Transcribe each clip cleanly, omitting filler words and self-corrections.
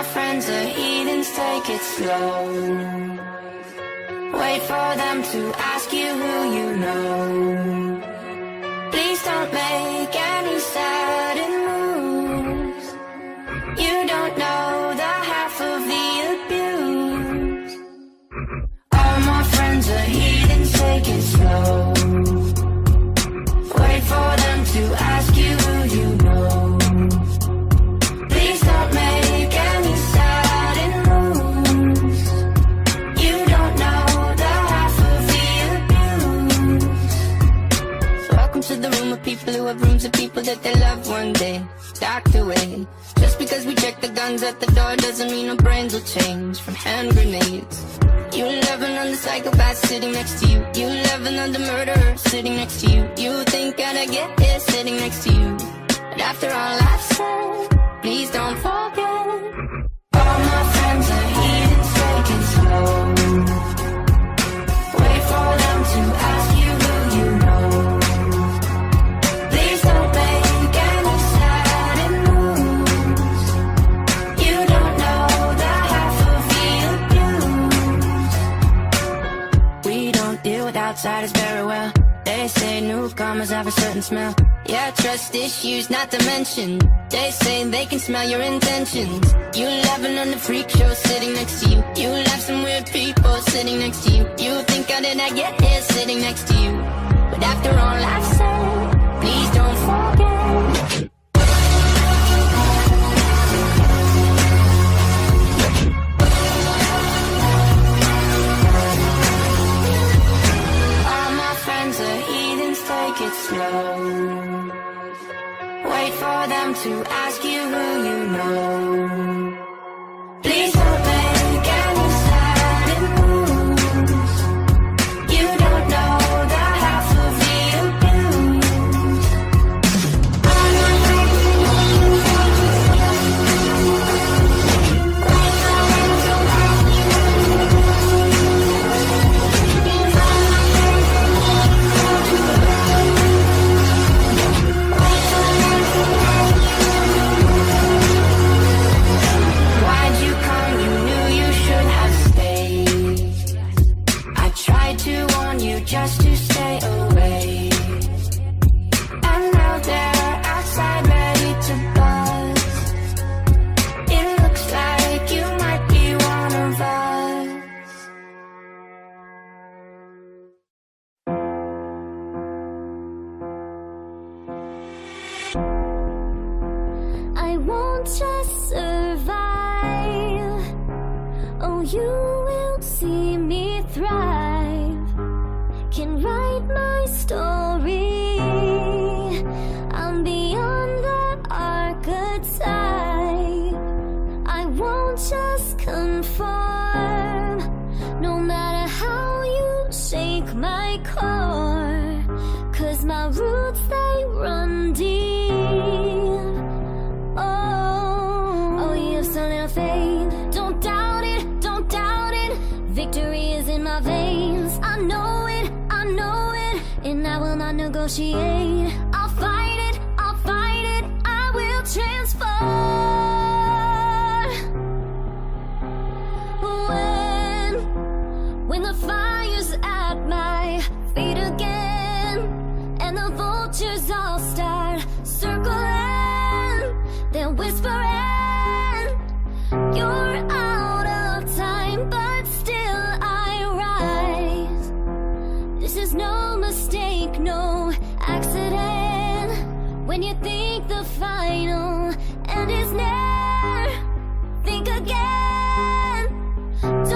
my friends are heathens, take it slow. Wait for them to ask you who you know. Please don't make any sudden moves. You don't know the half of the abuse. All my friends are heathens, take it slow. Wait for them to ask you who you know. Please don't make any sudden moves. You don't know the half of the abuse. Welcome to the room of people who have rooms of people that they love one day docked away. Just because we check the guns at the door doesn't mean our brains will change from hand grenades. You love another psychopath sitting next to you. You love another murderer sitting next to you. You think I'd get here sitting next to you. But after all I've said, please don't forget. All my friends are heathens, take it slow. Wait for them to ask you who you know. Please don't make any sudden moves. You don't know the half of the abuse. We don't deal with outsiders very well. They say newcomers have a certain smell. Yeah, trust issues not to mention. They say they can smell your intentions. You laughing on the freak show sitting next to you. You laugh some weird people sitting next to you. You think how did I get here sitting next to you. But after all I've said, please don't forget. All my friends are heathens, take it slow. Wait for them to ask you who you know. Please don't make any sudden moves. You don't know the half of the abuse. All my friends Why'd you come? You knew you should have stayed. I tried to warn you just to stay away. And now they're outside ready to bust. It looks like you might be one of us. I won't just survive. Oh, you will see me thrive. Can write my story. I'm beyond the archetype. I won't just conform. No matter how you shake my core. 'Cause my roots, they run deep. Oh, you have so little faith. Don't doubt it, don't doubt it. Victory is in my veins. I know it, I know it. And I will not negotiate. I'll fight it, I'll fight it. I will transform. When the fire's at my feet again, and the vultures all start circling, they're whispering, you're out of time, but still I rise. This is no mistake, no accident. When you think the final end is near, think again.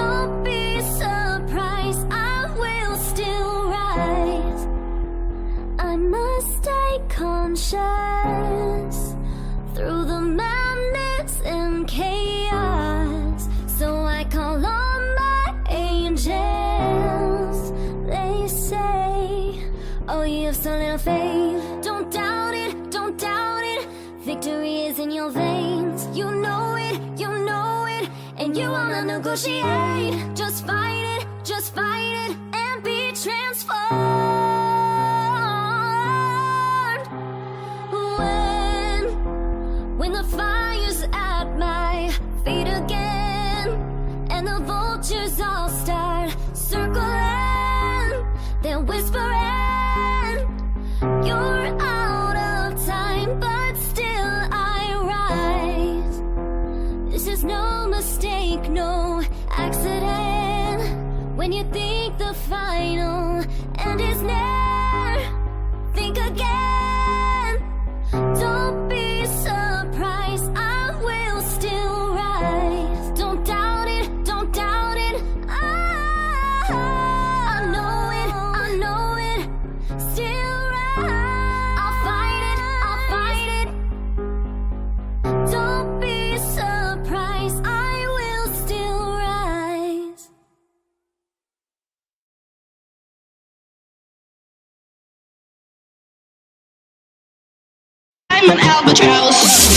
Don't be surprised, I will still rise. I must stay conscious through the madness and chaos. So I call on my angels. They say, oh, you have so little faith. Don't doubt it, don't doubt it. Victory is in your veins. You know it, you know it. And you wanna negotiate. Just fight it, and be transformed. When the fire's at my feet again, is no mistake, no accident. When you think the final end is near, think again. Don't be surprised, I will still rise. Don't doubt it, don't doubt it. I know it, I know it. Still rise. I'll fight it, I'll fight it. Don't be surprised, I will still rise. I'm an albatross.